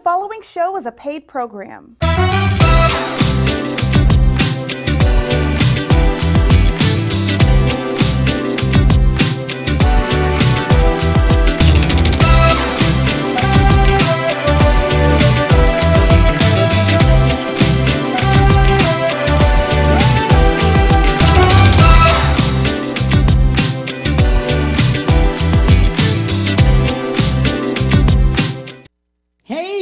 following show is a paid program.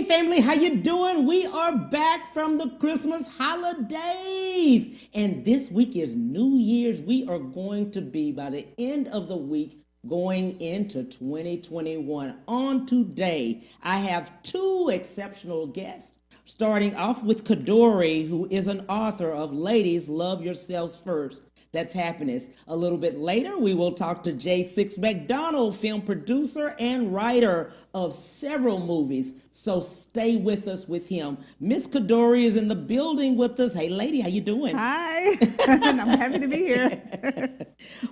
Family, how you doing? We are back from the Christmas holidays, and this week is New Year's. We are going to be, by the end of the week, going into 2021. On today, I have two exceptional guests, starting off with Cadori, who is an author of Ladies, Love Yourselves First. That's happiness. A little bit later, we will talk to J6 Mcdonald, film producer and writer of several movies. So stay with us with him. Miss Cadori is in the building with us. Hey, lady, how you doing? Hi. I'm happy to be here.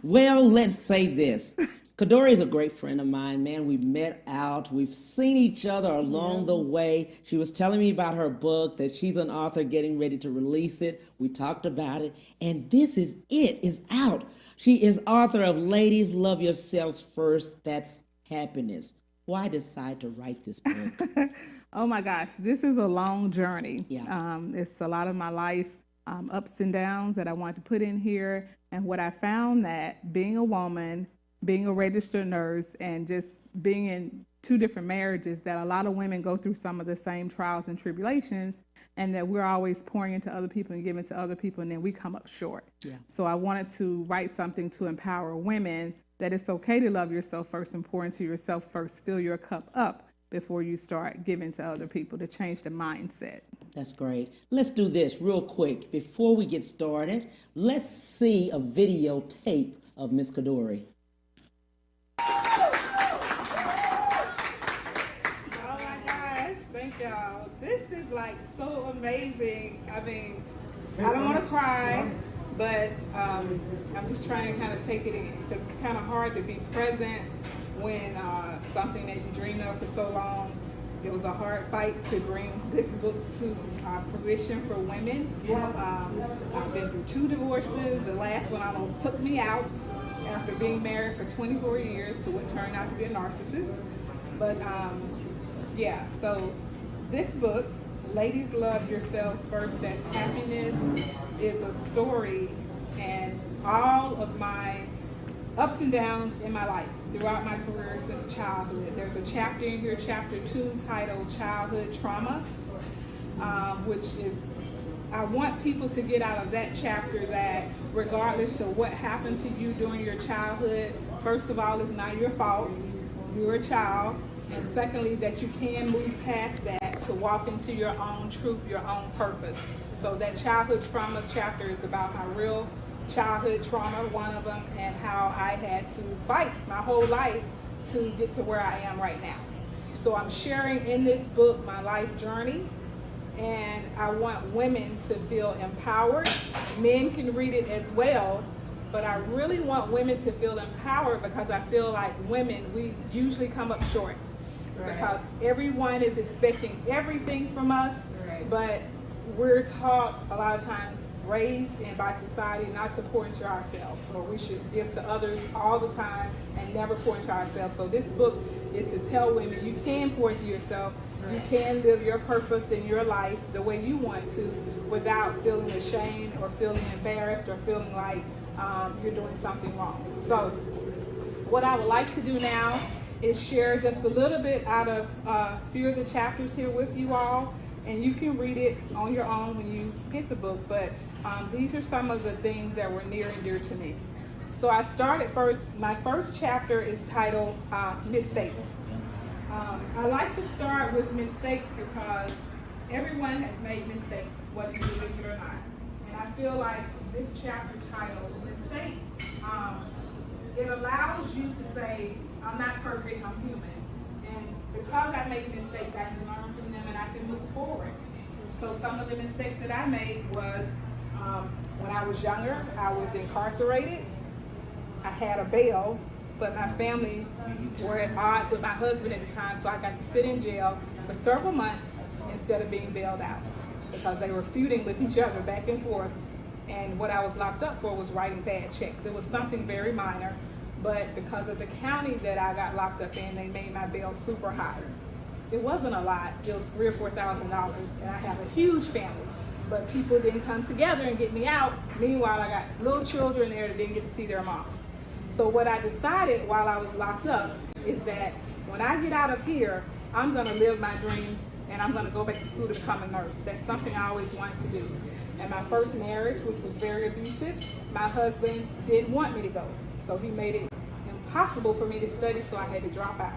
Well, let's say this. Cadori is a great friend of mine, man. We've met out. We've seen each other along the way. She was telling me about her book, that she's an author getting ready to release it. We talked about it. And this is it. It's out. She is author of Ladies, Love Yourselves First. That's happiness. Why decide to write this book? Oh, my gosh. This is a long journey. Yeah. It's a lot of my life, ups and downs that I want to put in here. And what I found that being a woman, being a registered nurse, and just being in two different marriages, that a lot of women go through some of the same trials and tribulations, and that we're always pouring into other people and giving to other people, and then we come up short. Yeah. So I wanted to write something to empower women that it's okay to love yourself first and pour into yourself first. Fill your cup up before you start giving to other people, to change the mindset. That's great. Let's do this real quick. Before we get started, let's see a videotape of Miss Cadori. Y'all, this is like so amazing. I mean, I don't want to cry, but I'm just trying to kind of take it in, because it's kind of hard to be present when something that you dreamed of for so long. It was a hard fight to bring this book to fruition for women. I've been through 2 divorces. The last one almost took me out after being married for 24 years to what turned out to be a narcissist. But yeah, so this book, Ladies Love Yourselves First, That's Happiness, is a story and all of my ups and downs in my life throughout my career since childhood. There's a chapter in here, chapter 2, titled Childhood Trauma, which is, I want people to get out of that chapter that regardless of what happened to you during your childhood, first of all, it's not your fault. You're a child. And secondly, that you can move past that to walk into your own truth, your own purpose. So that childhood trauma chapter is about my real childhood trauma, one of them, and how I had to fight my whole life to get to where I am right now. So I'm sharing in this book my life journey, and I want women to feel empowered. Men can read it as well, but I really want women to feel empowered, because I feel like women, we usually come up short. Because everyone is expecting everything from us, but we're taught a lot of times, raised and by society, not to pour into ourselves. So we should give to others all the time and never pour into ourselves. So this book is to tell women you can pour into yourself. You can live your purpose in your life the way you want to, without feeling ashamed or feeling embarrassed or feeling like you're doing something wrong. So what I would like to do now is share just a little bit out of a few of the chapters here with you all, and you can read it on your own when you get the book, but these are some of the things that were near and dear to me. So I started first, my first chapter is titled Mistakes. I like to start with mistakes because everyone has made mistakes, whether you believe it or not. And I feel like this chapter titled Mistakes, it allows you to say, I'm not perfect, I'm human. And because I make mistakes, I can learn from them and I can move forward. So some of the mistakes that I made was when I was younger, I was incarcerated. I had a bail, but my family were at odds with my husband at the time, so I got to sit in jail for several months instead of being bailed out, because they were feuding with each other back and forth. And what I was locked up for was writing bad checks. It was something very minor, but because of the county that I got locked up in, they made my bail super high. It wasn't a lot. It was $3,000 or $4,000, and I have a huge family. But people didn't come together and get me out. Meanwhile, I got little children there that didn't get to see their mom. So what I decided while I was locked up is that when I get out of here, I'm going to live my dreams, and I'm going to go back to school to become a nurse. That's something I always wanted to do. And my first marriage, which was very abusive, my husband didn't want me to go. So he made it impossible for me to study, so I had to drop out.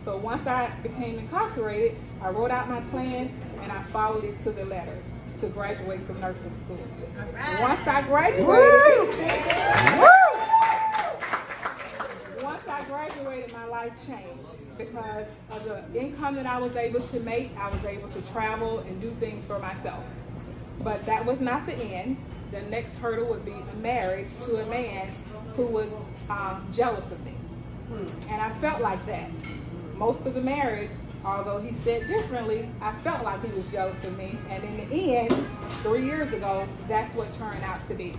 So once I became incarcerated, I wrote out my plan, and I followed it to the letter to graduate from nursing school. Once I graduated, my life changed because of the income that I was able to make. I was able to travel and do things for myself. But that was not the end. The next hurdle would be a marriage to a man who was jealous of me. And I felt like that. Most of the marriage, although he said differently, I felt like he was jealous of me. And in the end, 3 years ago, that's what turned out to be.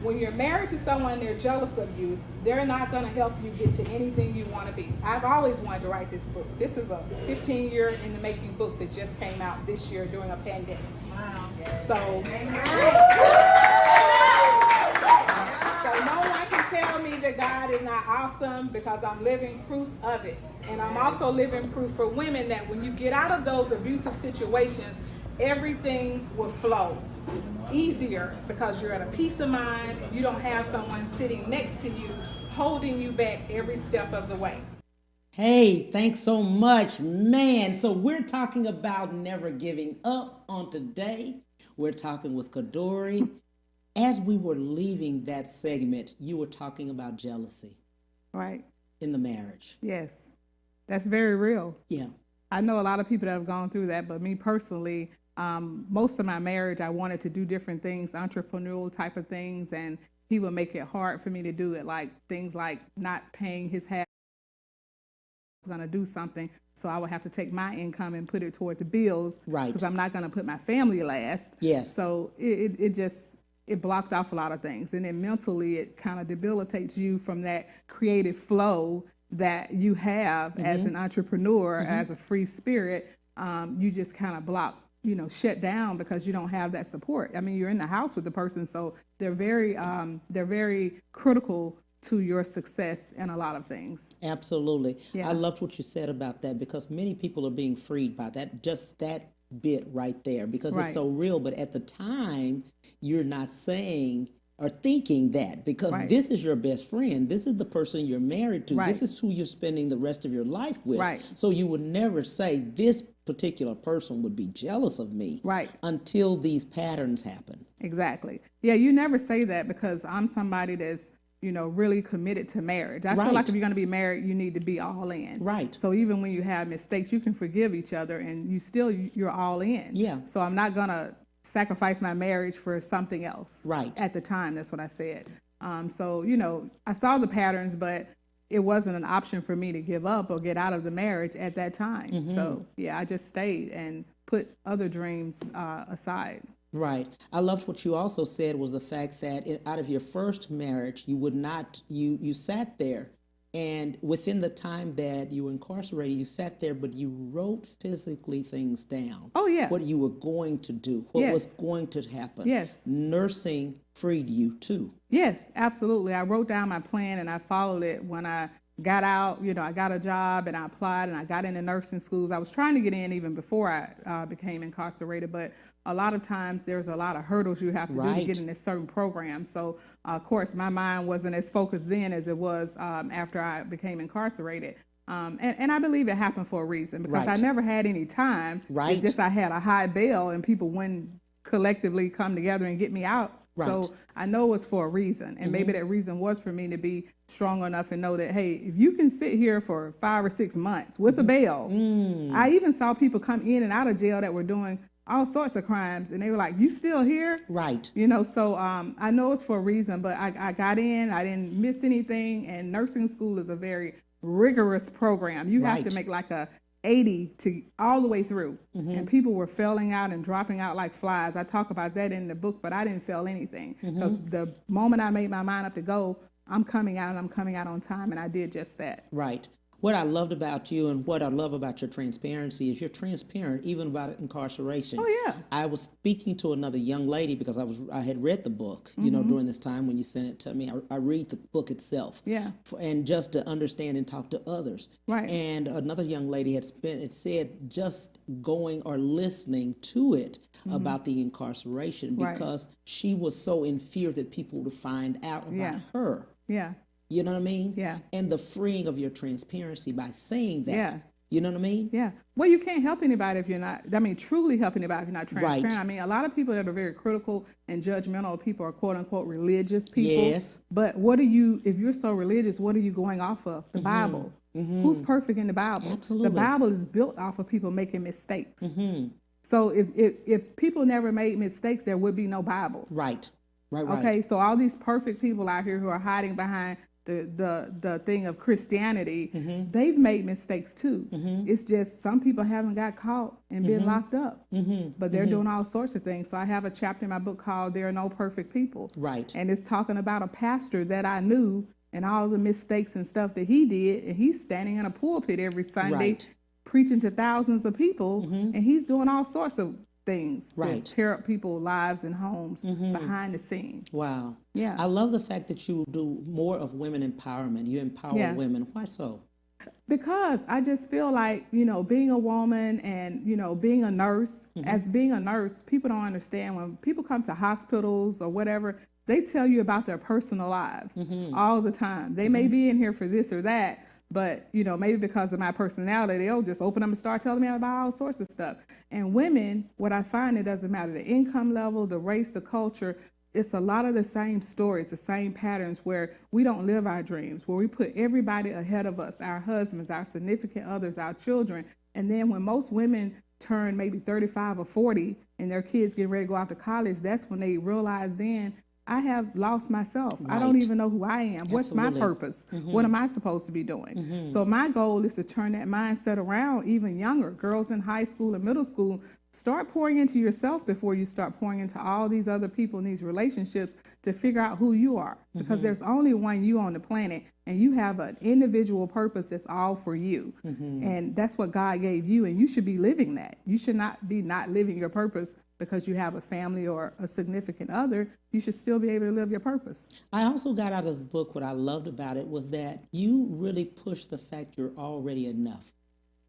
When you're married to someone, they're jealous of you, they're not going to help you get to anything you want to be. I've always wanted to write this book. This is a 15-year in the making book that just came out this year during a pandemic. Wow. So no one can tell me that God is not awesome, because I'm living proof of it. And I'm also living proof for women that when you get out of those abusive situations, everything will flow easier because you're at a peace of mind. You don't have someone sitting next to you holding you back every step of the way. Hey, thanks so much, man. So we're talking about never giving up on today. We're talking with Cadori. As we were leaving that segment, you were talking about jealousy. Right. In the marriage. Yes. That's very real. Yeah. I know a lot of people that have gone through that, but me personally, most of my marriage, I wanted to do different things, entrepreneurial type of things, and he would make it hard for me to do it, like things like not paying his half. I was going to do something, so I would have to take my income and put it toward the bills. Right. Because I'm not going to put my family last. Yes. So it blocked off a lot of things. And then mentally, it kind of debilitates you from that creative flow that you have as an entrepreneur, as a free spirit. You just kind of shut down because you don't have that support. I mean, you're in the house with the person, so they're very critical to your success in a lot of things. Absolutely. Yeah. I loved what you said about that, because many people are being freed by that, just that bit right there, because it's so real. But at the time, you're not saying or thinking that, because this is your best friend. This is the person you're married to. This is who you're spending the rest of your life with. So you would never say this particular person would be jealous of me until these patterns happen. Exactly. Yeah, you never say that, because I'm somebody that's really committed to marriage. I feel like if you're going to be married, you need to be all in. Right. So even when you have mistakes, you can forgive each other, and you're all in. Yeah. So I'm not going to sacrifice my marriage for something else. Right. At the time, that's what I said. So, I saw the patterns, but it wasn't an option for me to give up or get out of the marriage at that time. So, yeah, I just stayed and put other dreams aside. Right. I loved what you also said was the fact that out of your first marriage, you sat there, and within the time that you were incarcerated, you sat there, but you wrote physically things down. Oh, yeah. What you were going to do, what was going to happen. Yes. Nursing freed you too. Yes, absolutely. I wrote down my plan and I followed it. When I got out, I got a job and I applied and I got into nursing schools. I was trying to get in even before I became incarcerated, but a lot of times there's a lot of hurdles you have to do to get in a certain program. So, of course, my mind wasn't as focused then as it was after I became incarcerated. And I believe it happened for a reason, because I never had any time. It's just I had a high bail and people wouldn't collectively come together and get me out. So I know it was for a reason. And maybe that reason was for me to be strong enough and know that, hey, if you can sit here for 5 or 6 months with a bail. I even saw people come in and out of jail that were doing all sorts of crimes, and they were like, you still here? Right. So I know it's for a reason, but I got in, I didn't miss anything, and nursing school is a very rigorous program. You have to make like a 80 to all the way through, and people were failing out and dropping out like flies. I talk about that in the book, but I didn't fail anything because the moment I made my mind up to go, I'm coming out and I'm coming out on time, and I did just that. Right. What I loved about you and what I love about your transparency is you're transparent even about incarceration. Oh, yeah. I was speaking to another young lady because I had read the book, you know, during this time when you sent it to me. I read the book itself. Yeah. And just to understand and talk to others. Right. And another young lady had said just going or listening to it about the incarceration because she was so in fear that people would find out about her. Yeah. You know what I mean? Yeah. And the freeing of your transparency by saying that. Yeah. You know what I mean? Yeah. Well, you can't help anybody if you're not, truly help anybody if you're not transparent. Right. I mean, a lot of people that are very critical and judgmental of people are quote unquote religious people. Yes. But if you're so religious, what are you going off of? The Bible. Who's perfect in the Bible? Absolutely. The Bible is built off of people making mistakes. So if people never made mistakes, there would be no Bibles. Right. Right. Okay. So all these perfect people out here who are hiding behind the thing of Christianity, they've made mistakes too. It's just some people haven't got caught and been locked up, but they're doing all sorts of things. So I have a chapter in my book called "There Are No Perfect People," Right. and it's talking about a pastor that I knew and all the mistakes and stuff that he did, and he's standing in a pulpit every Sunday Right. preaching to thousands of people, and he's doing all sorts of things Right. to tear up people's lives and homes behind the scene. Wow. Yeah. I love the fact that you do more of women empowerment. You empower women. Why so? Because I just feel like, being a woman and, being a nurse, as being a nurse, people don't understand when people come to hospitals or whatever, they tell you about their personal lives all the time. They may be in here for this or that, but, maybe because of my personality, they'll just open up and start telling me about all sorts of stuff. And women, what I find, it doesn't matter the income level, the race, the culture, it's a lot of the same stories, the same patterns where we don't live our dreams, where we put everybody ahead of us, our husbands, our significant others, our children. And then when most women turn maybe 35 or 40 and their kids get ready to go off to college, that's when they realize then, I have lost myself. Right. I don't even know who I am. What's my Absolutely. purpose? What am I supposed to be doing? So my goal is to turn that mindset around even younger. Girls in high school and middle school, start pouring into yourself before you start pouring into all these other people in these relationships to figure out who you are. Because there's only one you on the planet, and you have an individual purpose that's all for you. And that's what God gave you, and you should be living that. You should not be not living your purpose because you have a family or a significant other. You should still be able to live your purpose. I also got out of the book, what I loved about it was that you really pushed the fact you're already enough.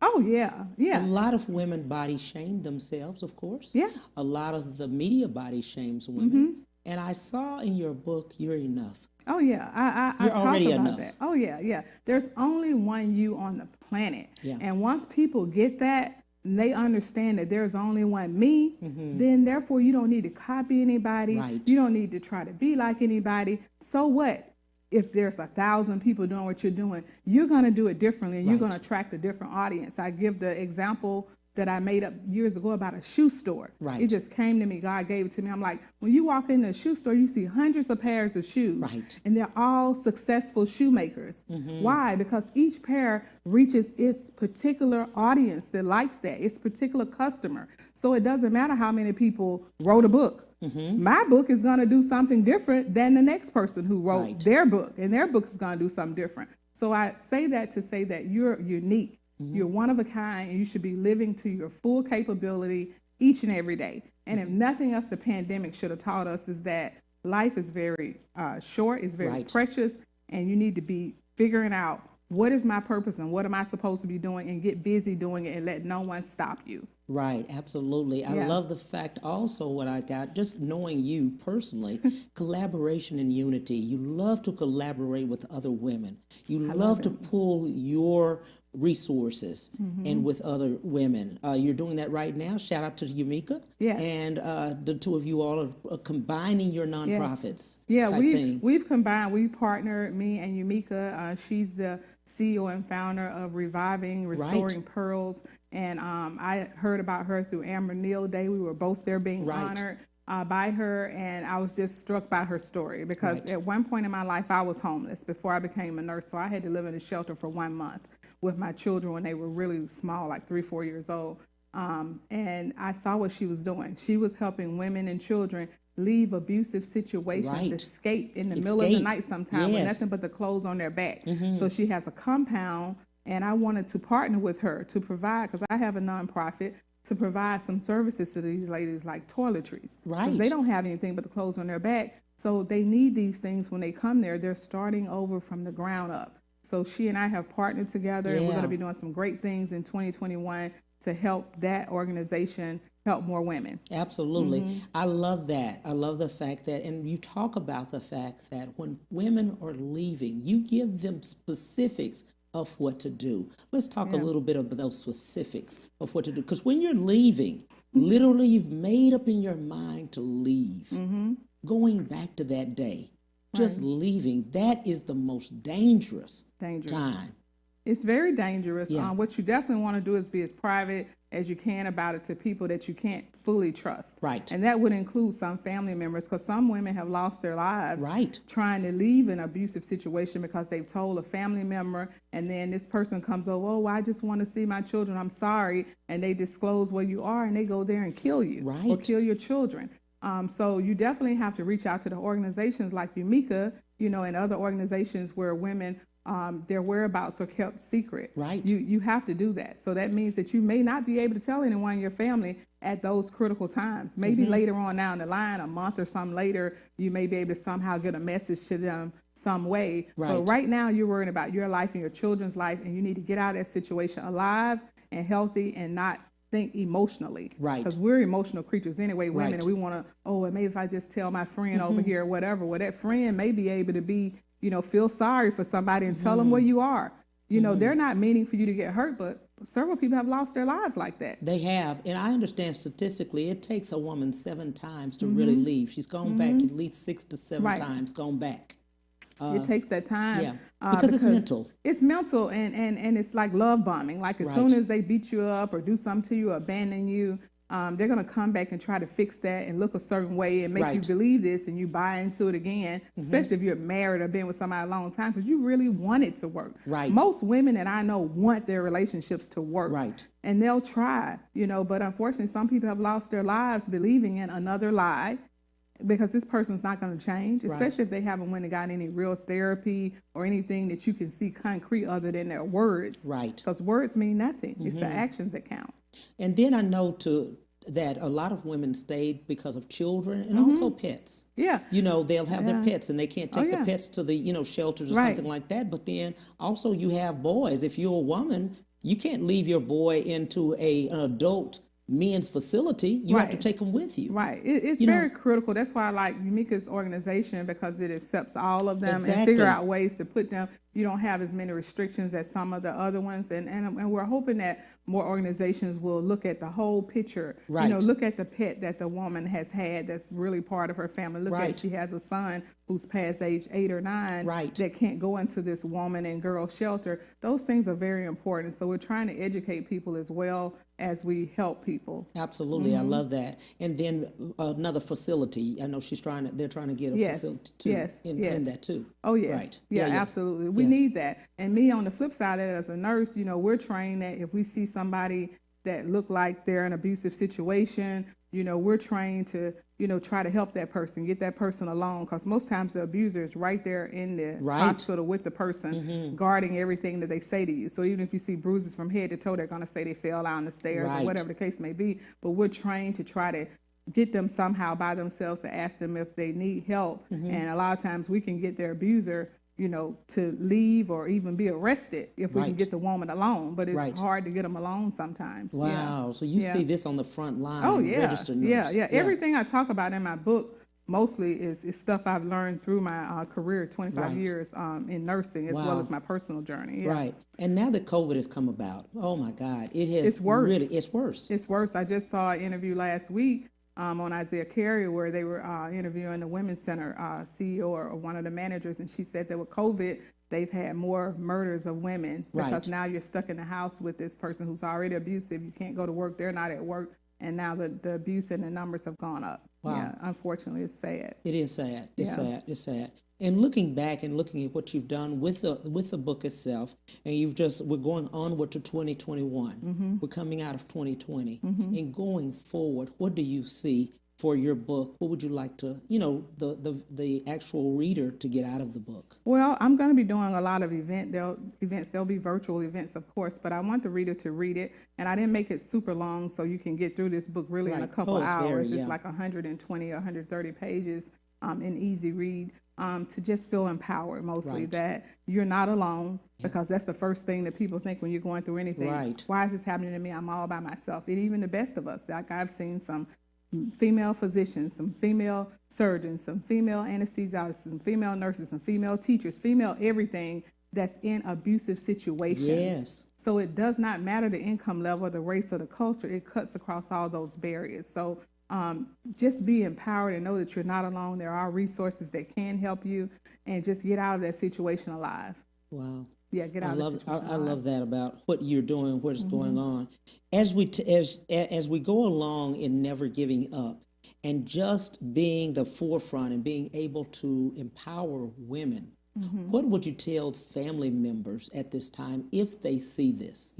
Oh, yeah, yeah. A lot of women body shame themselves, of course. Yeah. A lot of the media body shames women. And I saw in your book, you're enough. Oh, yeah. I You're talk already about enough. that. Oh, yeah, yeah. There's only one you on the planet. Yeah. And once people get that, and they understand that there's only one me, then therefore you don't need to copy anybody. Right. You don't need to try to be like anybody. So what? If there's 1,000 people doing what you're doing, you're going to do it differently, and you're going to attract a different audience. I give the example that I made up years ago about a shoe store. Right. It just came to me. God gave it to me. I'm like, when you walk into a shoe store, you see hundreds of pairs of shoes. Right. And they're all successful shoemakers. Why? Because each pair reaches its particular audience that likes that, its particular customer. So it doesn't matter how many people wrote a book. My book is going to do something different than the next person who wrote their book, and their book is going to do something different. So I say that to say that you're unique. You're one of a kind, and you should be living to your full capability each and every day. And if nothing else the pandemic should have taught us is that life is very short, it's very precious, and you need to be figuring out what is my purpose and what am I supposed to be doing, and get busy doing it and let no one stop you. Right, absolutely. I love the fact also what I got, just knowing you personally, collaboration and unity. You love to collaborate with other women. You love to pull your resources and with other women. You're doing that right now. Shout out to Yumika. Yes. And the two of you all are combining your nonprofits. Yeah, type thing. we've combined. We partnered, me and Yumika. She's the CEO and founder of Reviving, Restoring Pearls. And I heard about her through Amber Neal Day. We were both there being honored by her. And I was just struck by her story because at one point in my life, I was homeless before I became a nurse. So I had to live in a shelter for 1 month. with my children when they were really small, like 3, 4 years old. And I saw what she was doing. She was helping women and children leave abusive situations, escape in the middle of the night sometimes with nothing but the clothes on their back. So she has a compound, and I wanted to partner with her to provide, because I have a nonprofit, to provide some services to these ladies like toiletries. Because they don't have anything but the clothes on their back. So they need these things when they come there. They're starting over from the ground up. So she and I have partnered together, and we're going to be doing some great things in 2021 to help that organization help more women. Absolutely. I love that. I love the fact that, and you talk about the fact that when women are leaving, you give them specifics of what to do. Let's talk a little bit about those specifics of what to do. Because when you're leaving, literally you've made up in your mind to leave. Going back to that day, just leaving, that is the most dangerous time. It's very dangerous. What you definitely want to do is be as private as you can about it to people that you can't fully trust. And that would include some family members, because some women have lost their lives trying to leave an abusive situation because they've told a family member, and then this person comes over, oh, I just want to see my children, I'm sorry, and they disclose where you are, and they go there and kill you or kill your children. So you definitely have to reach out to the organizations like Filmmaker, and other organizations where women their whereabouts are kept secret. You have to do that. So that means that you may not be able to tell anyone in your family at those critical times. Maybe later on down the line, a month or something later, you may be able to somehow get a message to them some way. But right now you're worrying about your life and your children's life, and you need to get out of that situation alive and healthy and not think emotionally. Because we're emotional creatures anyway, women, and we want to, oh, maybe if I just tell my friend over here or whatever, well, that friend may be able to be, feel sorry for somebody and tell them where you are. They're not meaning for you to get hurt, but several people have lost their lives like that. They have. And I understand statistically it takes a woman 7 times to really leave. She's gone back at least 6 to 7 times, gone back. It takes that time. Because it's mental. It's mental, and it's like love bombing. Like as soon as they beat you up or do something to you or abandon you, they're going to come back and try to fix that and look a certain way and make you believe this, and you buy into it again, especially if you're married or been with somebody a long time, because you really want it to work. Most women that I know want their relationships to work. And they'll try, but unfortunately some people have lost their lives believing in another lie, because this person's not going to change, especially if they haven't went and got any real therapy or anything that you can see concrete other than their words. Because words mean nothing. It's the actions that count. And then I know that a lot of women stayed because of children and also pets. They'll have their pets and they can't take the pets to the, shelters or something like that. But then also you have boys. If you're a woman, you can't leave your boy into an adult men's facility. You have to take them with you. It's very critical. That's why I like Umika's organization, because it accepts all of them and figure out ways to put them. You don't have as many restrictions as some of the other ones, and we're hoping that more organizations will look at the whole picture. Look at the pet that the woman has had that's really part of her family. Look at, she has a son who's past age 8 or 9 that can't go into this woman and girl shelter. Those things are very important. So we're trying to educate people as well as we help people. Absolutely. I love that. And then another facility. I know they're trying to get a facility too in that too. Oh, yes. Absolutely. We need that. And me, on the flip side of it, as a nurse, we're trained that if we see somebody that look like they're in an abusive situation, we're trained to, try to help that person, get that person alone, because most times the abuser is right there in the hospital with the person, guarding everything that they say to you. So even if you see bruises from head to toe, they're going to say they fell down the stairs or whatever the case may be. But we're trained to try to get them somehow by themselves, to ask them if they need help. And a lot of times we can get their abuser to leave or even be arrested if we can get the woman alone. But it's hard to get them alone sometimes. Wow. So you see this on the front line, registered nurse. Everything I talk about in my book mostly is stuff I've learned through my career, 25 years in nursing, as well as my personal journey. And now that COVID has come about, oh my God, it's worse. It's worse. It's worse. I just saw an interview last week on Isaiah Carey, where they were interviewing the Women's Center CEO or one of the managers, and she said that with COVID, they've had more murders of women because now you're stuck in the house with this person who's already abusive. You can't go to work. They're not at work. And now the abuse and the numbers have gone up. Unfortunately, it's sad. It is sad. It's sad. And looking back and looking at what you've done with the book itself, and we're going onward to 2021. We're coming out of 2020, and going forward, what do you see for your book? What would you like to, the actual reader to get out of the book? Well, I'm going to be doing a lot of events. There'll be virtual events, of course, but I want the reader to read it. And I didn't make it super long, so you can get through this book really in a couple hours. It's like 120 or 130 pages in easy read. To just feel empowered, mostly that you're not alone, because that's the first thing that people think when you're going through anything. Right. Why is this happening to me? I'm all by myself. And even the best of us, like I've seen some female physicians, some female surgeons, some female anesthesiologists, some female nurses, some female teachers, female everything that's in abusive situations. Yes. So it does not matter the income level, the race, or the culture. It cuts across all those barriers. So just be empowered and know that you're not alone. There are resources that can help you, and just get out of that situation alive. Wow. Yeah, get out of that situation alive. I love that about what you're doing, what's going on. As we go along in never giving up, and just being the forefront and being able to empower women, what would you tell family members at this time if they see this?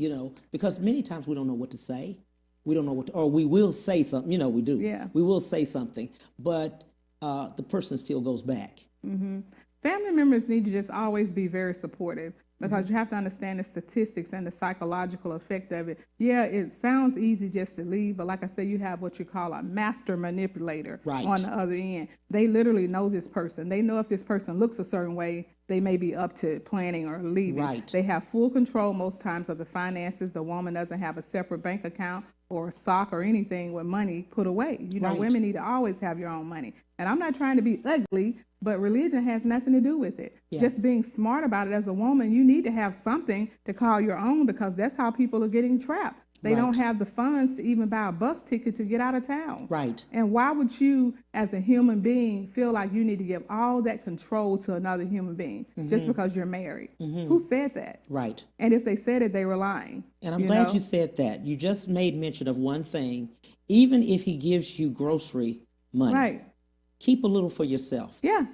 Because many times we don't know what to say. We don't know or we will say something, we do. Yeah. We will say something, but the person still goes back. Family members need to just always be very supportive, because you have to understand the statistics and the psychological effect of it. Yeah, it sounds easy just to leave, but like I said, you have what you call a master manipulator on the other end. They literally know this person. They know if this person looks a certain way, they may be up to planning or leaving. Right. They have full control most times of the finances. The woman doesn't have a separate bank account or a sock or anything with money put away. Women need to always have your own money. And I'm not trying to be ugly, but religion has nothing to do with it. Yeah. Just being smart about it as a woman, you need to have something to call your own, because that's how people are getting trapped. They don't have the funds to even buy a bus ticket to get out of town. Right. And why would you, as a human being, feel like you need to give all that control to another human being just because you're married? Who said that? Right. And if they said it, they were lying. And I'm glad you said that. You just made mention of one thing. Even if he gives you grocery money, keep a little for yourself. Yeah.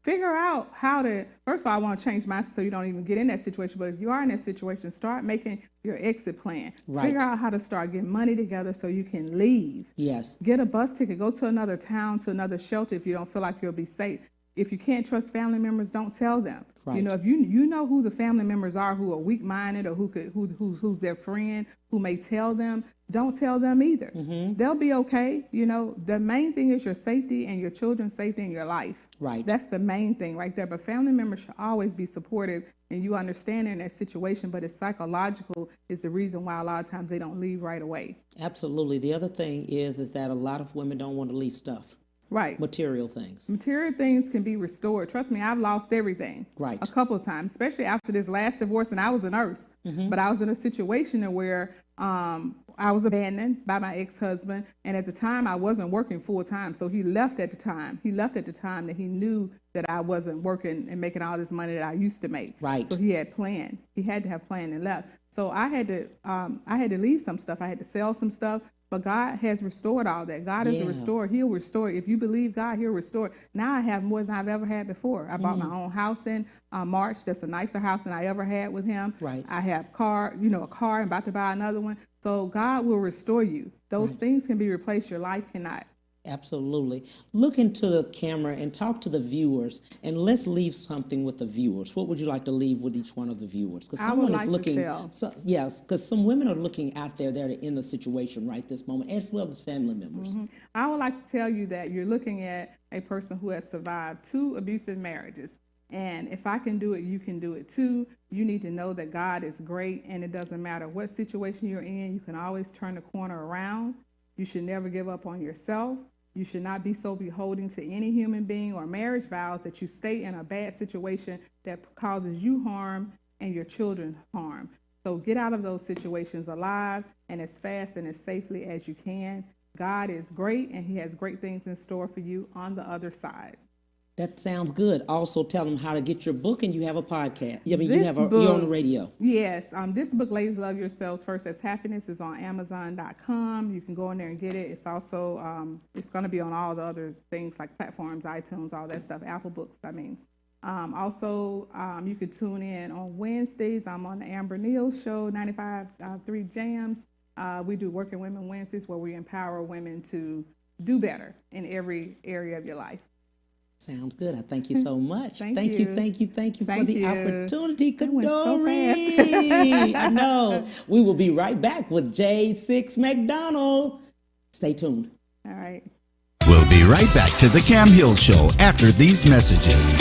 Figure out how to, first of all, I want to change mindset so you don't even get in that situation. But if you are in that situation, start making your exit plan. Figure out how to start getting money together so you can leave. Yes. Get a bus ticket. Go to another town, to another shelter if you don't feel like you'll be safe. If you can't trust family members, don't tell them. Right. If you know who the family members are who are weak-minded, or who's their friend, who may tell them, don't tell them either. They'll be okay. The main thing is your safety and your children's safety and your life. Right. That's the main thing right there. But family members should always be supportive, and you understand in that situation, but it's psychological is the reason why a lot of times they don't leave right away. Absolutely. The other thing is that a lot of women don't want to leave stuff. Right. Material things. Material things can be restored. Trust me, I've lost everything. Right. A couple of times, especially after this last divorce, and I was a nurse. But I was in a situation where I was abandoned by my ex-husband, and at the time I wasn't working full time, so he left at the time. He left at the time that he knew that I wasn't working and making all this money that I used to make. Right. So he had planned. He had to have planned and left. So I had to leave some stuff. I had to sell some stuff. But God has restored all that. God is a restorer. He'll restore. If you believe God, He'll restore. Now I have more than I've ever had before. I bought my own house in March. That's a nicer house than I ever had with him. Right. I have a car, and about to buy another one. So God will restore you. Those things can be replaced. Your life cannot. Absolutely. Look into the camera and talk to the viewers, and let's leave something with the viewers. What would you like to leave with each one of the viewers? Because someone is looking. Yes, because some women are looking out there that are in the situation right this moment, as well as family members. I would like to tell you that you're looking at a person who has survived 2 abusive marriages. And if I can do it, you can do it too. You need to know that God is great, and it doesn't matter what situation you're in. You can always turn the corner around. You should never give up on yourself. You should not be so beholden to any human being or marriage vows that you stay in a bad situation that causes you harm and your children harm. So get out of those situations alive and as fast and as safely as you can. God is great, and He has great things in store for you on the other side. That sounds good. Also, tell them how to get your book, and you have a podcast. You're on the radio. Yes. This book, Ladies Love Yourselves First as Happiness, is on Amazon.com. You can go in there and get it. It's also, it's going to be on all the other things like platforms, iTunes, all that stuff, Apple Books, Also, you could tune in on Wednesdays. I'm on the Amber Neal Show, 95.3 Jams. We do Working Women Wednesdays, where we empower women to do better in every area of your life. Sounds good. I thank you so much. Thank you. Thank you for Thank the you. opportunity, That went so Cadori. fast. I know. We will be right back with J6 McDonald. Stay tuned. All right. We'll be right back to the Cam Hill Show after these messages.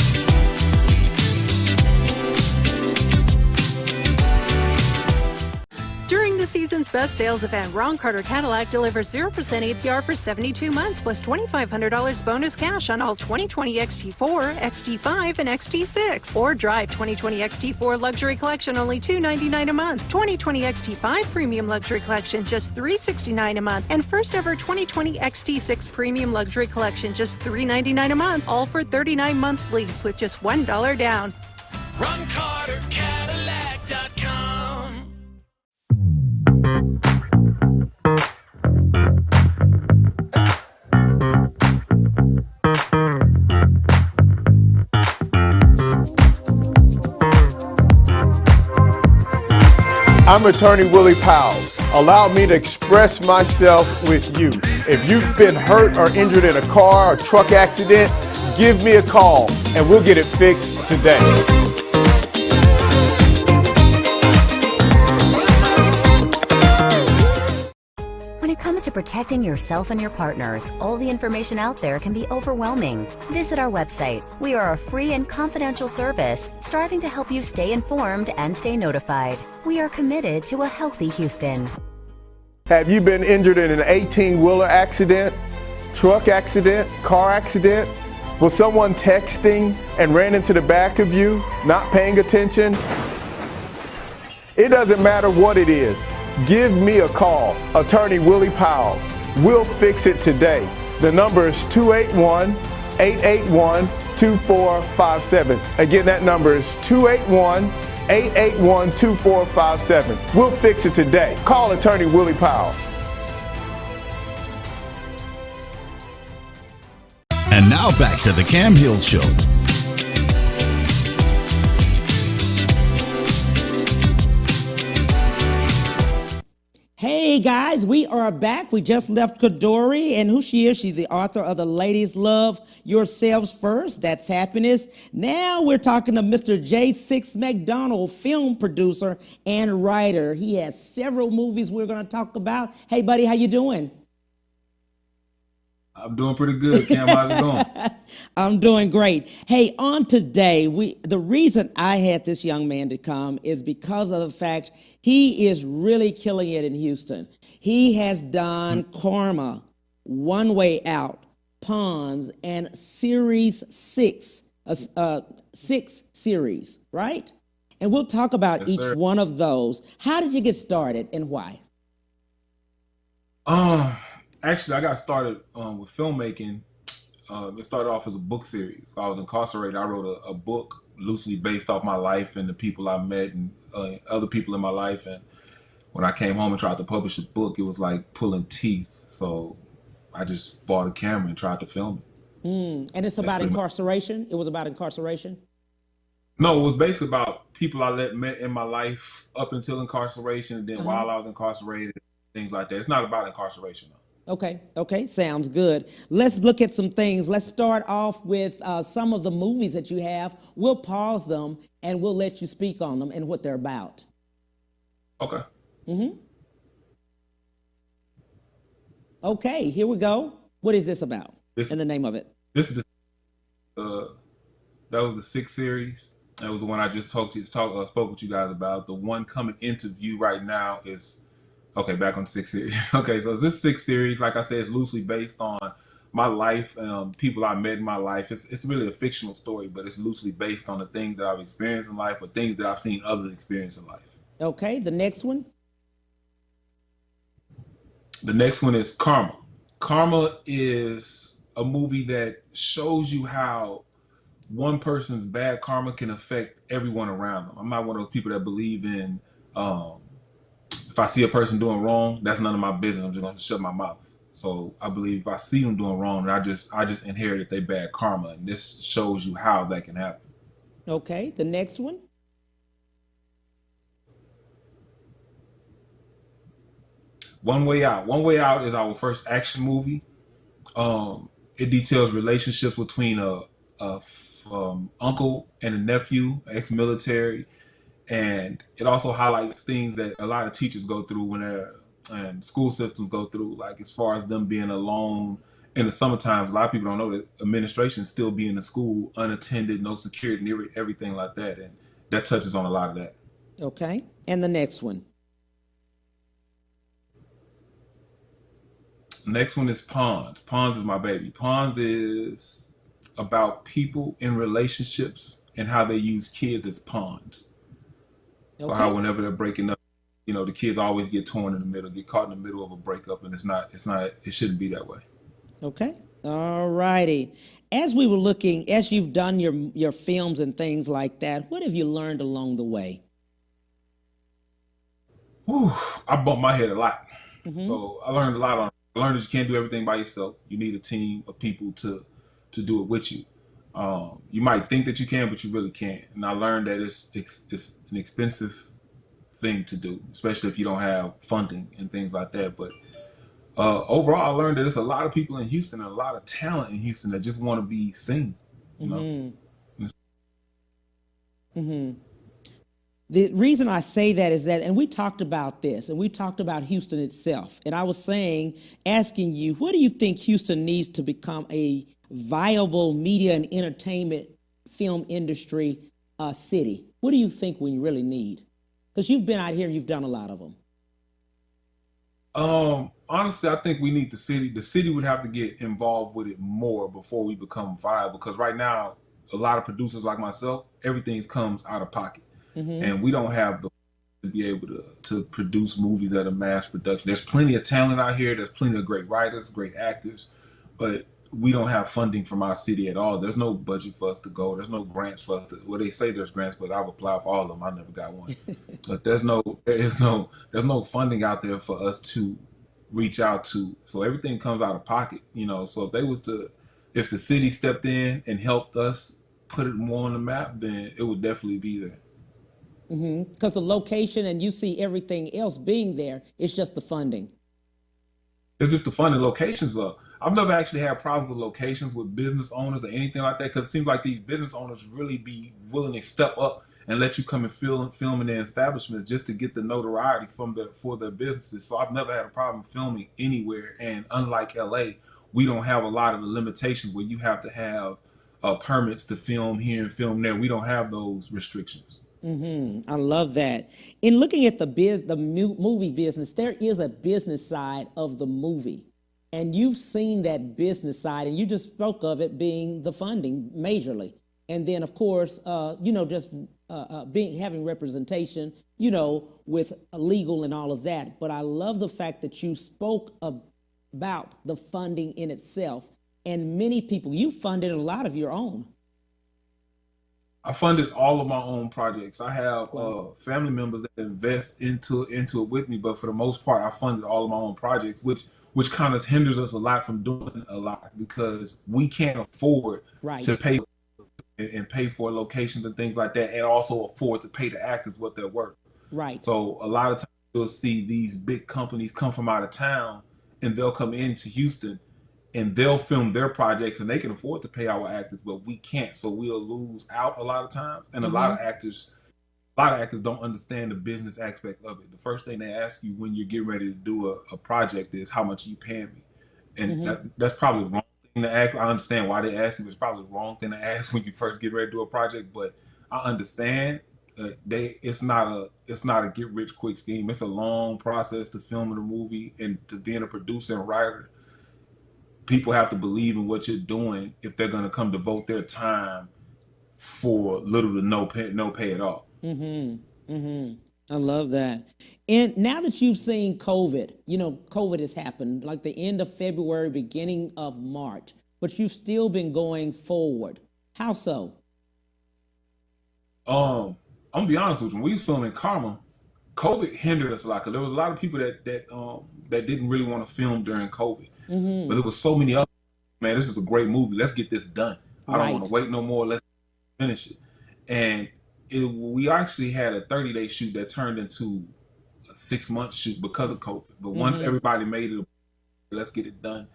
During the season's best sales event, Ron Carter Cadillac delivers 0% APR for 72 months plus $2,500 bonus cash on all 2020 XT4, XT5, and XT6. Or drive 2020 XT4 Luxury Collection only $299 a month. 2020 XT5 Premium Luxury Collection just $369 a month. And first ever 2020 XT6 Premium Luxury Collection just $399 a month. All for 39-month lease with just $1 down. RonCarterCadillac.com. I'm attorney Willie Powles. Allow me to express myself with you. If you've been hurt or injured in a car or truck accident, give me a call and we'll get it fixed today. When it comes to protecting yourself and your partners, all the information out there can be overwhelming. Visit our website. We are a free and confidential service striving to help you stay informed and stay notified. We are committed to a healthy Houston. Have you been injured in an 18-wheeler accident, truck accident, car accident? Was someone texting and ran into the back of you, not paying attention? It doesn't matter what it is. Give me a call, attorney Willie Powles. We'll fix it today. The number is 281-881-2457. Again, that number is 281-881-2457. We'll fix it today. Call attorney Willie Powles. And now back to the Cam Hill Show. Hey guys, we are back. We just left Cadori, and who she is? She's the author of The Ladies Love Yourselves First. That's happiness. Now we're talking to Mr. J6 McDonald, film producer and writer. He has several movies we're going to talk about. Hey buddy, how you doing? I'm doing pretty good, Cam. How's it going? I'm doing great. Hey, on today, the reason I had this young man to come is because of the fact he is really killing it in Houston. He has done Karma, One Way Out, Pawns, and Series 6, 6 series, right? And we'll talk about Yes, each sir. one of those. How did you get started and why? Actually, I got started with filmmaking. It started off as a book series. I was incarcerated. I wrote a book loosely based off my life and the people I met and other people in my life. And when I came home and tried to publish a book, it was like pulling teeth. So I just bought a camera and tried to film it. And it's about incarceration? It was about incarceration? No, it was basically about people I met in my life up until incarceration, and then while I was incarcerated, things like that. It's not about incarceration, though. Okay, sounds good. Let's look at some things. Let's start off with some of the movies that you have. We'll pause them and we'll let you speak on them and what they're about. Okay. Okay, here we go. What is this about? And the name of it? This is that was the 6 series. That was the one I just spoke with you guys about. The one coming into view right now is back on the 6 series. Okay, so this 6 series, like I said, is loosely based on my life, people I met in my life. It's really a fictional story, but it's loosely based on the things that I've experienced in life or things that I've seen others experience in life. Okay, the next one? The next one is Karma. Karma is a movie that shows you how one person's bad karma can affect everyone around them. I'm not one of those people that believe in if I see a person doing wrong, that's none of my business. I'm just going to shut my mouth. So I believe if I see them doing wrong, I just inherited their bad karma, and this shows you how that can happen. Okay, the next one. One Way Out. One Way Out is our first action movie. It details relationships between a uncle and a nephew, ex-military, and it also highlights things that a lot of teachers go through when they're and school systems go through, like as far as them being alone in the summertime. A lot of people don't know that administration still be in the school unattended, no security, and everything like that, and that touches on a lot of that. Okay, and the next one. Next one is Pawns. Pawns is my baby. Pawns is about people in relationships and how they use kids as pawns. So Okay. how whenever they're breaking up, the kids always get torn in the middle, get caught in the middle of a breakup, and it shouldn't be that way. Okay. All righty. As we were looking, as you've done your films and things like that, what have you learned along the way? Whew, I bumped my head a lot. So I learned a lot. I learned that you can't do everything by yourself. You need a team of people to do it with you. You might think that you can, but you really can't. And I learned that it's an expensive thing to do, especially if you don't have funding and things like that. But overall, I learned that there's a lot of people in Houston and a lot of talent in Houston that just want to be seen. You know? The reason I say that is that, and we talked about this, and we talked about Houston itself. And I was asking you, what do you think Houston needs to become a viable media and entertainment film industry city? What do you think we really need? Because you've been out here and you've done a lot of them. Honestly, I think we need the city. The city would have to get involved with it more before we become viable. Because right now, a lot of producers like myself, everything comes out of pocket. And we don't have the to be able to produce movies that are mass production. There's plenty of talent out here. There's plenty of great writers, great actors, but we don't have funding from our city at all. There's no budget for us to go. There's no grants for us to, well, they say there's grants, but I've applied for all of them. I never got one. But there's no funding out there for us to reach out to. So everything comes out of pocket, So if the city stepped in and helped us put it more on the map, then it would definitely be there. Because the location and you see everything else being there, it's just the funding. It's just the funding. Locations are. I've never actually had problems with locations with business owners or anything like that, because it seems like these business owners really be willing to step up and let you come and film in their establishments just to get the notoriety for their businesses. So I've never had a problem filming anywhere. And unlike LA, we don't have a lot of the limitations where you have to have permits to film here and film there. We don't have those restrictions. I love that. In looking at the movie business, there is a business side of the movie. And you've seen that business side, and you just spoke of it being the funding majorly. And then, of course, just having representation, with legal and all of that. But I love the fact that you spoke about the funding in itself. And many people, you funded a lot of your own. I funded all of my own projects. I have family members that invest into it with me, but for the most part, I funded all of my own projects, which kind of hinders us a lot from doing a lot, because we can't afford to pay for locations and things like that, and also afford to pay the actors what they're worth. Right. So a lot of times you'll see these big companies come from out of town, and they'll come into Houston and they'll film their projects, and they can afford to pay our actors, but we can't. So we'll lose out a lot of times. And a lot of actors don't understand the business aspect of it. The first thing they ask you when you're getting ready to do a project is, how much are you paying me? And that's probably the wrong thing to ask. I understand why they ask you. It's probably the wrong thing to ask when you first get ready to do a project, but I understand it's not a get rich quick scheme. It's a long process to filming a movie and to being a producer and writer. People have to believe in what you're doing if they're going to come devote their time for little to no pay at all. I love that. And now that you've seen COVID, COVID has happened like the end of February, beginning of March, but you've still been going forward. How so? I'm gonna be honest with you. When we was filming Karma, COVID hindered us a lot, because there was a lot of people that didn't really want to film during COVID. But there was so many other, man, this is a great movie. Let's get this done. I don't want to wait no more. Let's finish it. and we actually had a 30-day shoot that turned into a 6-month shoot because of COVID. But once everybody made it, let's get it done.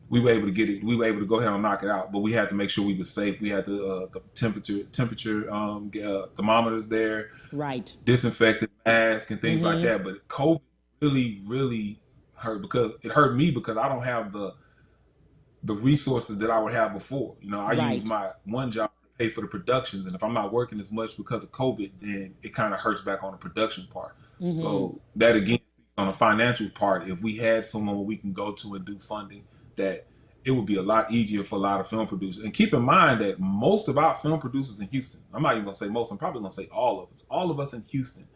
We were able to get it. We were able to go ahead and knock it out, but we had to make sure we were safe. We had the temperature thermometers there, right? Disinfectant masks and things like that. But COVID really hurt, because it hurt me because I don't have the resources that I would have before. You know, I use my one job to pay for the productions, and if I'm not working as much because of COVID, then it kind of hurts back on the production part. So that again, on the financial part, if we had someone where we can go to and do funding, that it would be a lot easier for a lot of film producers. And keep in mind that most of our film producers in Houston, I'm not even gonna say most, I'm probably gonna say all of us in Houston,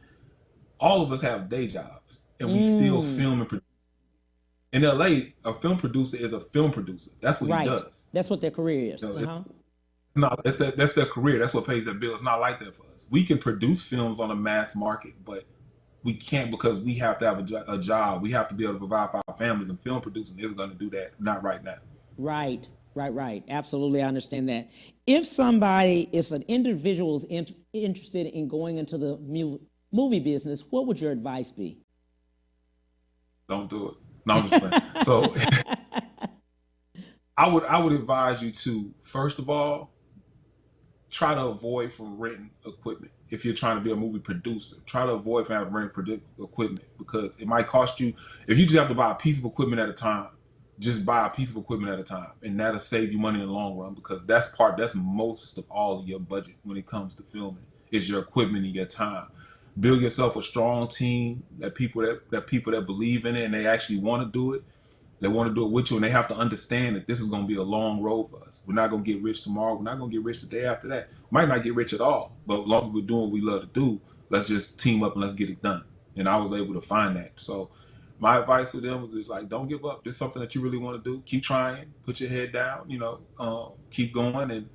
all of us have day jobs, and we still film and produce. In LA, a film producer is a film producer. That's what he does. That's what their career is. No, that's their career. That's what pays their bills. It's not like that for us. We can produce films on a mass market, but we can't, because we have to have a job. We have to be able to provide for our families, and film producing is going to do that. Not right now. Right. Absolutely, I understand that. If an individual is interested in going into the movie business, what would your advice be? Don't do it. No, I'm just playing. So I would advise you to, first of all, try to avoid from renting equipment. If you're trying to be a movie producer, try to avoid from having renting equipment, because it might cost you, if you just have to buy a piece of equipment at a time, just buy a piece of equipment at a time, and that'll save you money in the long run, because that's most of all of your budget when it comes to filming, is your equipment and your time. Build yourself a strong team, that people that believe in it and they actually want to do it. They want to do it with you, and they have to understand that this is going to be a long road for us. We're not going to get rich tomorrow. We're not going to get rich the day after that. Might not get rich at all, but as long as we're doing what we love to do, let's just team up and let's get it done. And I was able to find that. So my advice for them was just like, don't give up. This is something that you really want to do. Keep trying. Put your head down. Keep going, and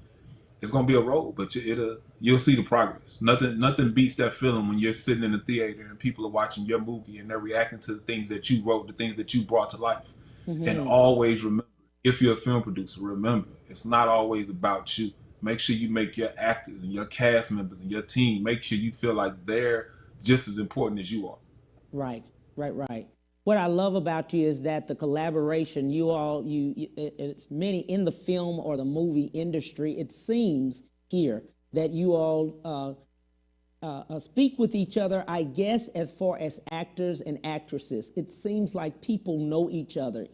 it's going to be a road, but you'll see the progress. Nothing beats that feeling when you're sitting in the theater and people are watching your movie and they're reacting to the things that you wrote, the things that you brought to life. And always remember, if you're a film producer, remember, it's not always about you. Make sure you make your actors and your cast members and your team, make sure you feel like they're just as important as you are. Right. What I love about you is that the collaboration, it's many in the film or the movie industry, it seems here that you all speak with each other, I guess, as far as actors and actresses. It seems like people know each other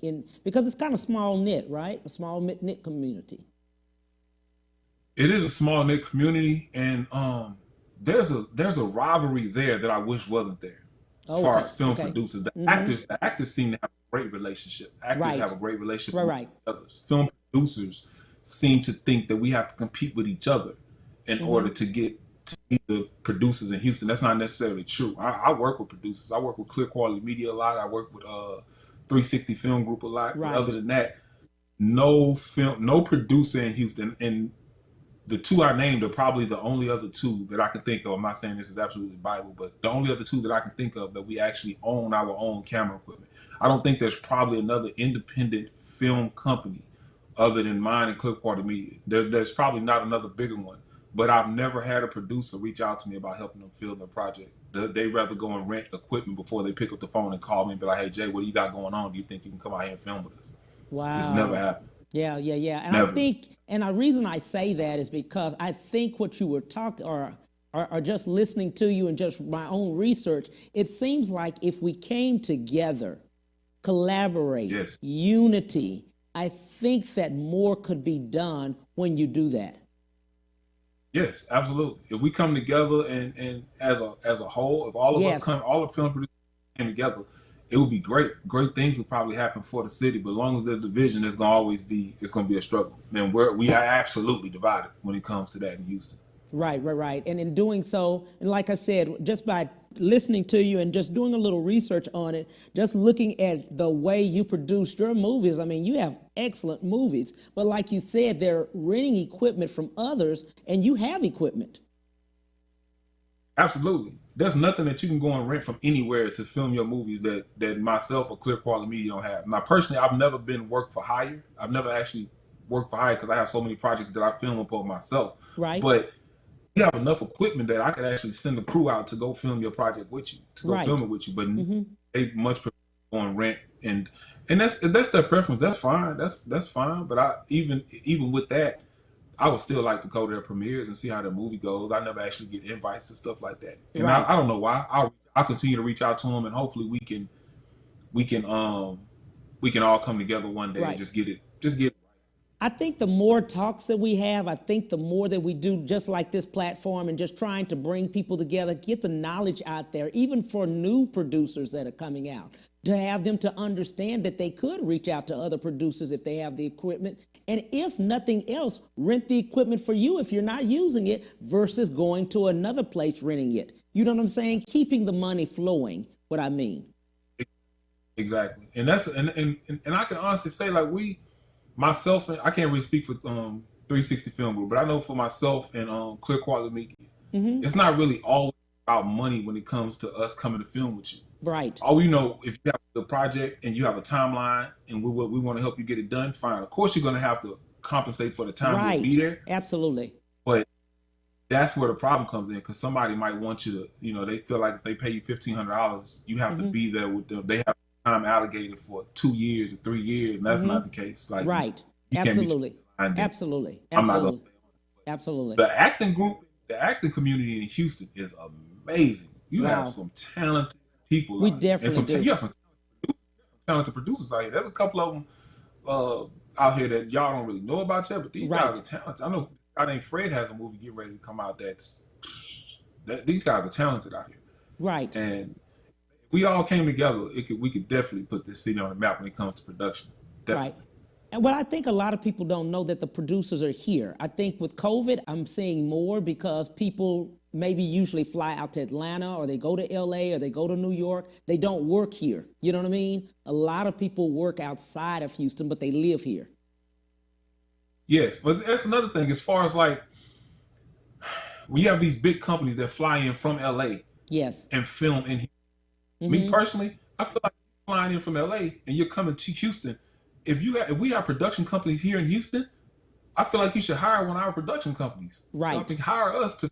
because it's kind of small knit, right? A small knit community. It is a small knit community, and there's a rivalry there that I wish wasn't there. As far as film producers, the actors seem to have a great relationship. Actors have a great relationship with each other. Film producers seem to think that we have to compete with each other in order to get to be the producers in Houston. That's not necessarily true. I work with producers. I work with Clear Quality Media a lot. I work with 360 Film Group a lot. But other than that, no producer in Houston, and the two I named are probably the only other two that I can think of. I'm not saying this is absolutely Bible, but the only other two that I can think of that we actually own our own camera equipment. I don't think there's probably another independent film company other than mine and Clear Quality Media. There's probably not another bigger one. But I've never had a producer reach out to me about helping them film their project. They rather go and rent equipment before they pick up the phone and call me and be like, "Hey Jay, what do you got going on? Do you think you can come out here and film with us?" Wow. It's never happened. Yeah. And Never. I think, and the reason I say that is because I think what you were talking, or just listening to you and just my own research, it seems like if we came together, collaborate, unity, I think that more could be done when you do that. Yes, absolutely. If we come together and as a whole, if all of us come, all the film producers came together, it would be great. Great things would probably happen for the city. But as long as there's division, it's gonna be a struggle. And we are absolutely divided when it comes to that in Houston. Right. And in doing so, and like I said, just by listening to you and just doing a little research on it, just looking at the way you produce your movies, I mean, you have excellent movies. But like you said, they're renting equipment from others, and you have equipment. Absolutely. There's nothing that you can go and rent from anywhere to film your movies that myself or Clear Quality Media don't have. Now, personally, I've never been work for hire. I've never actually worked for hire because I have so many projects that I film upon myself. Right. But you have enough equipment that I could actually send the crew out to go film your project with you, to go film it with you. But they much prefer on rent, and that's their preference. That's fine. That's fine. But I even with that, I would still like to go to their premieres and see how the movie goes. I never actually get invites and stuff like that, and I don't know why. I'll continue to reach out to them, and hopefully we can all come together one day and just get it. I think the more talks that we have, I think the more that we do just like this platform and just trying to bring people together, get the knowledge out there, even for new producers that are coming out, to have them to understand that they could reach out to other producers if they have the equipment. And if nothing else, rent the equipment for you if you're not using it versus going to another place renting it. You know what I'm saying? Keeping the money flowing, what I mean. Exactly. And that's and I can honestly say, like, myself, and I can't really speak for 360 Film Group, but I know for myself and Clear Quality Media, it's not really all about money when it comes to us coming to film with you. Right. All we know, if you have the project and you have a timeline and we want to help you get it done, fine. Of course, you're going to have to compensate for the time to be there. Absolutely. But that's where the problem comes in, because somebody might want you to, they feel like if they pay you $1,500, you have to be there with them. They have time allocated for 2 years or 3 years, and that's not the case. Like, Absolutely. Absolutely. I'm not gonna. Absolutely. The acting community in Houston is amazing. You have some talented people. We definitely do. You have some talented producers out here. There's a couple of them out here that y'all don't really know about yet, but these guys are talented. I know a guy named Fred has a movie getting ready to come out these guys are talented out here. Right. And we all came together, we could definitely put this city on the map when it comes to production. Definitely. Right. And what I think a lot of people don't know that the producers are here. I think with COVID, I'm seeing more because people maybe usually fly out to Atlanta or they go to LA or they go to New York. They don't work here. You know what I mean? A lot of people work outside of Houston, but they live here. Yes, but that's another thing as far as like, when you have these big companies that fly in from LA and film in here. Me personally, I feel like you're flying in from LA and you're coming to Houston. If we have production companies here in Houston, I feel like you should hire one of our production companies. Right. Hire us to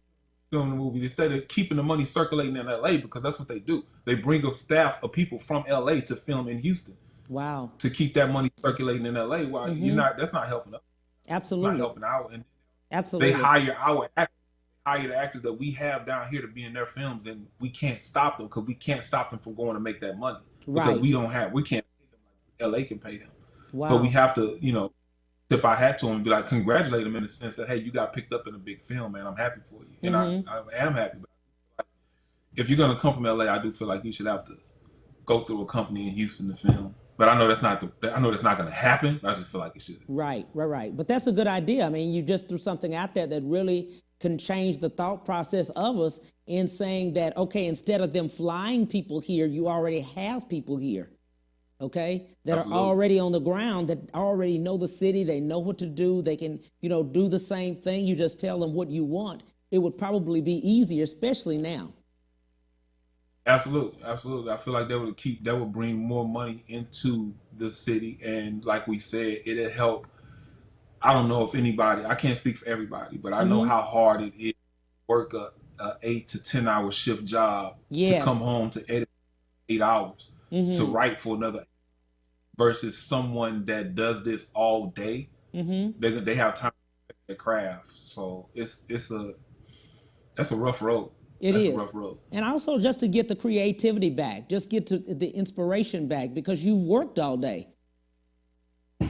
film the movie instead of keeping the money circulating in LA, because that's what they do. They bring a staff of people from LA to film in Houston. Wow. To keep that money circulating in LA. While that's not helping us. Absolutely. It's not helping out. And absolutely. They hire the actors that we have down here to be in their films, and we can't stop them because we can't stop them from going to make that money. Because we can't pay them like LA can pay them. Wow. So we have to, tip our hat to them and be like, congratulate them in the sense that, hey, you got picked up in a big film, man. I'm happy for you. And I am happy. But if you're going to come from LA, I do feel like you should have to go through a company in Houston to film. But I know that's not going to happen. I just feel like it should. Right. But that's a good idea. I mean, you just threw something out there that really can change the thought process of us in saying that, okay, instead of them flying people here, you already have people here, okay, that are already on the ground, that already know the city, they know what to do, they can, do the same thing. You just tell them what you want. It would probably be easier, especially now. Absolutely. I feel like that would bring more money into the city, and like we said, it'll help. I don't know if I can't speak for everybody, but I know how hard it is to work a 8 to 10 hour shift job to come home to edit 8 hours to write for another, versus someone that does this all day. They have time to make their craft. So that's a rough road. That's a rough road. And also just to get the creativity back, just get to the inspiration back, because you've worked all day.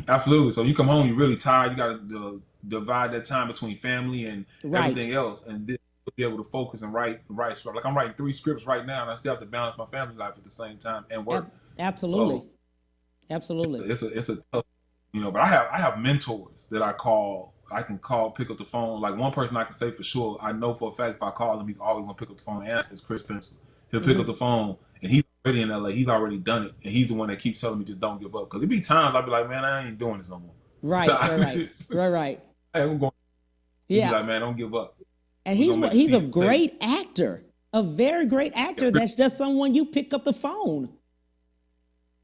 Absolutely. So you come home, you're really tired. You got to divide that time between family and everything else, and then be able to focus and write. Like I'm writing 3 scripts right now, and I still have to balance my family life at the same time and work. Absolutely. So absolutely. It's a tough, But I have mentors that I call. I can call, pick up the phone. Like one person I can say for sure, I know for a fact if I call him, he's always gonna pick up the phone and answer. It's Chris Spencer. He'll pick up the phone, and he's already in LA. He's already done it, and he's the one that keeps telling me just don't give up. Because there be times I'll be like, man, I ain't doing this no more. Right. Hey, I'm going. Yeah. Be like, man, don't give up. And he's a great actor, a very great actor. That's just someone you pick up the phone.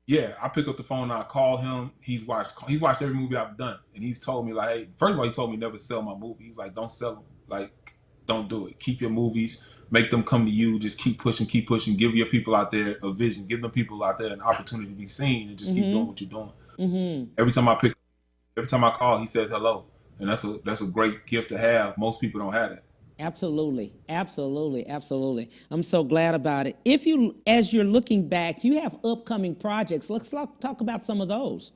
Yeah, I pick up the phone and I call him. He's watched every movie I've done, and he's told me like, hey, first of all, he told me never sell my movie. He's like, don't sell them. Like, don't do it. Keep your movies, make them come to you. Just keep pushing, keep pushing. Give your people out there a vision. Give them people out there an opportunity to be seen, and just keep doing what you're doing. Every time I call, he says hello, and that's a great gift to have. Most people don't have that. Absolutely, absolutely, absolutely. I'm so glad about it. As you're looking back, you have upcoming projects. Let's talk about some of those.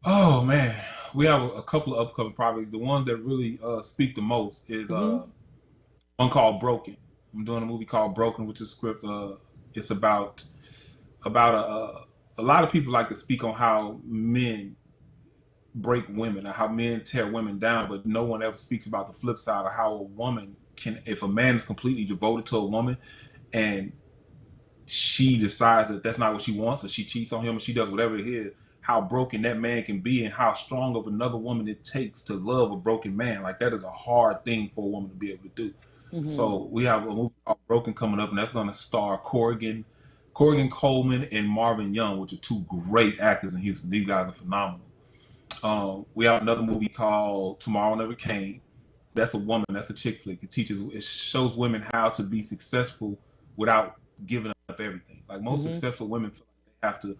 Oh man, we have a couple of upcoming projects. The one that really speak the most is one called Broken. I'm doing a movie called Broken, which is a script. It's about a lot of people like to speak on how men break women or how men tear women down, but no one ever speaks about the flip side of how a woman can, if a man is completely devoted to a woman and she decides that that's not what she wants, or she cheats on him, or she does whatever it is, how broken that man can be and how strong of another woman it takes to love a broken man. Like, that is a hard thing for a woman to be able to do. So we have a movie called Broken coming up, and that's going to star Corrigan Coleman and Marvin Young, which are two great actors in Houston. These guys are phenomenal. We have another movie called Tomorrow Never Came. That's a woman, that's a chick flick. It shows women how to be successful without giving up everything. Like, most successful women feel like they have to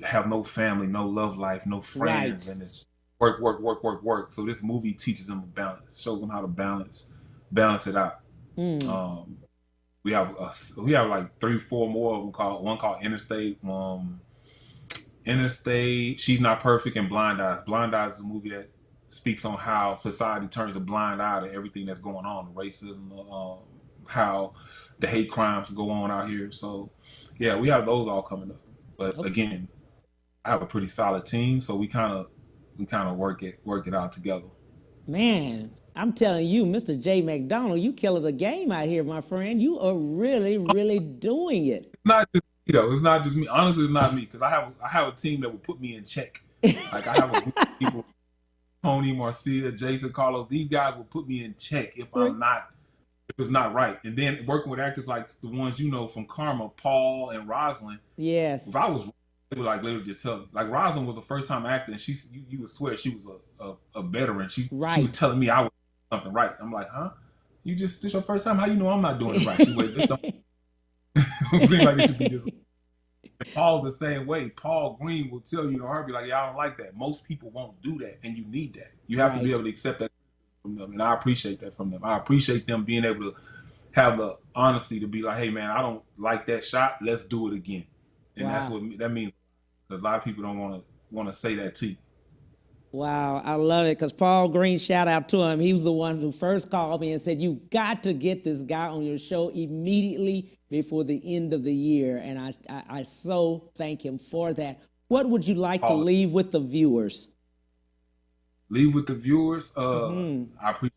have no family, no love life, no friends, and it's work. So this movie teaches them a balance, shows them how to balance it out. We have like 3-4 more of them one called Interstate, She's Not Perfect, and Blind Eyes. Blind Eyes is a movie that speaks on how society turns a blind eye to everything that's going on, the racism, how the hate crimes go on out here. So yeah, we have those all coming up. But again, I have a pretty solid team, so we kind of work it out together. Man, I'm telling you, Mr. J. Mcdonald, you killing the game out here, my friend. You are really, really doing it. It's not just me, though. It's not just me. Honestly, it's not me, because I have a team that will put me in check. Like, I have a group of people, Tony, Marcia, Jason, Carlos. These guys will put me in check if it's not right. And then working with actors like the ones you know from Karma, Paul and Rosalind. Yes. If I was, they would like literally just tell me. Like, Rosalind was the first time actor, and you would swear she was a veteran. She was telling me I was doing something right. I'm like, huh? This your first time? How you know I'm not doing it right? She wait, this don't seem like it should be this way. And Paul's the same way. Paul Green will tell you to her, be like, yeah, I don't like that. Most people won't do that, and you need that. You have to be able to accept that from them, and I appreciate that from them. I appreciate them being able to have the honesty to be like, hey man, I don't like that shot, let's do it again. And that's what that means. A lot of people don't want to say that to you. Wow, I love it, because Paul Green, shout out to him. He was the one who first called me and said, you got to get this guy on your show immediately before the end of the year. And I so thank him for that. What would you like to leave with the viewers? Leave with the viewers? I appreciate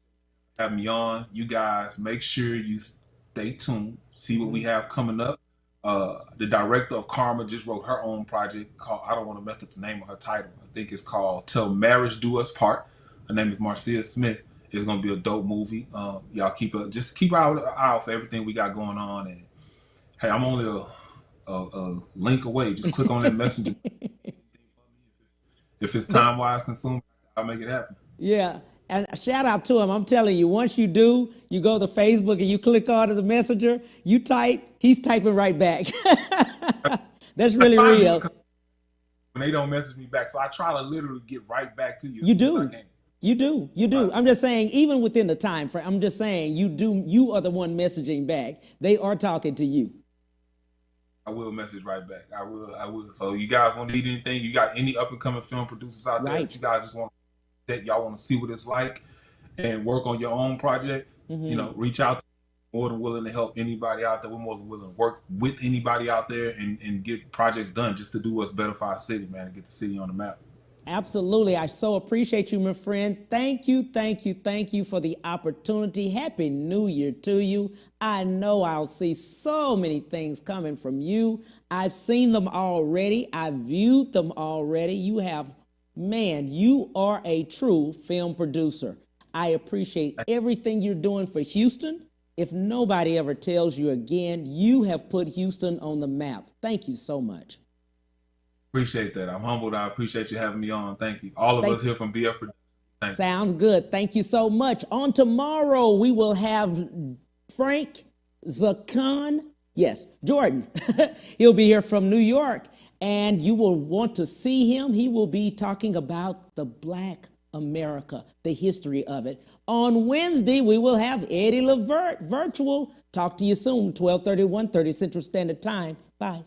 having me on. You guys, make sure you stay tuned, see what we have coming up. The director of Karma just wrote her own project called, I don't want to mess up the name of her title, I think it's called Till Marriage Do Us Part. Her name is Marcia Smith. It's going to be a dope movie. Y'all keep an eye out for everything we got going on. And hey, I'm only a link away. Just click on that messenger. If it's time-wise consumed, I'll make it happen. Yeah. And shout out to him. I'm telling you, once you do, you go to Facebook and you click on the messenger, you type, he's typing right back. That's really real. When they don't message me back. So I try to literally get right back to you. You do. I'm just saying, even within the time frame, I'm just saying you are the one messaging back. They are talking to you. I will message right back. I will. So you guys want to need anything? You got any up and coming film producers out there that you guys just want that y'all want to see what it's like and work on your own project, you know, reach out. More than willing to help anybody out there. We're more than willing to work with anybody out there and get projects done just to do what's better for our city, man, and get the city on the map. Absolutely. I so appreciate you, my friend. Thank you for the opportunity. Happy New Year to you. I know I'll see so many things coming from you. I've seen them already. I've viewed them already. You are a true film producer. I appreciate everything you're doing for Houston. If nobody ever tells you again, you have put Houston on the map. Thank you so much. Appreciate that. I'm humbled. I appreciate you having me on. Thank you. All of us here from BF Productions Sounds good. Thank you so much. On tomorrow, we will have Frank Zakan. Yes, Jordan. He'll be here from New York, and you will want to see him. He will be talking about the Black America, the history of it. On Wednesday, we will have Eddie Levert virtual. Talk to you soon, 12:30, 1:30 Central Standard Time. Bye.